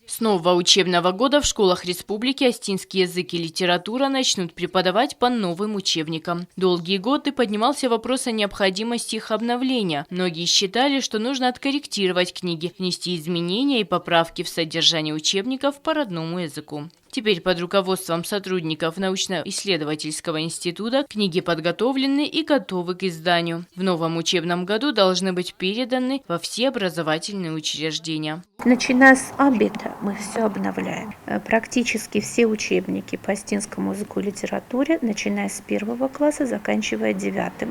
С нового учебного года в школах республики остинский язык и литература начнут преподавать по новым учебникам. Долгие годы поднимался вопрос о необходимости их обновления. Многие считали, что нужно откорректировать книги, внести изменения и поправки в содержание учебников по родному языку. Теперь под руководством сотрудников научно-исследовательского института книги подготовлены и готовы к изданию. В новом учебном году должны быть переданы во все образовательные учреждения. Начиная с обеда мы все обновляем. Практически все учебники по остинскому языку и литературе, начиная с 1 класса, заканчивая 9.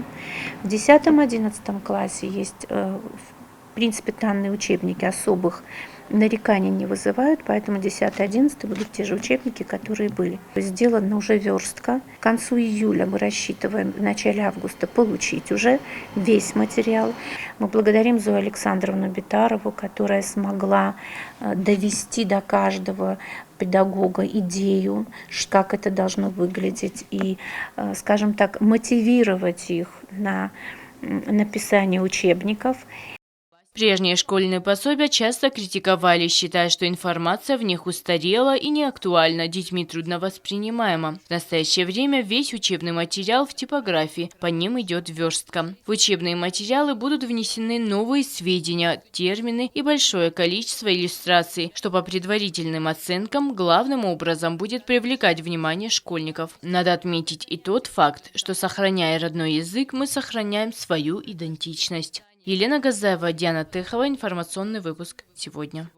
В 10-11 классе есть, в принципе, данные учебники особых нареканий не вызывают, поэтому 10-11 будут те же учебники, которые были. Сделана уже верстка. К концу июля мы рассчитываем в начале августа получить уже весь материал. Мы благодарим Зою Александровну Битарову, которая смогла довести до каждого педагога идею, как это должно выглядеть, и, скажем так, мотивировать их на написание учебников. Прежние школьные пособия часто критиковали, считая, что информация в них устарела и не актуальна, детьми трудно воспринимаема. В настоящее время весь учебный материал в типографии, по ним идет верстка. В учебные материалы будут внесены новые сведения, термины и большое количество иллюстраций, что по предварительным оценкам главным образом будет привлекать внимание школьников. Надо отметить и тот факт, что, сохраняя родной язык, мы сохраняем свою идентичность. Елена Газаева, Диана Тыхова. Информационный выпуск сегодня.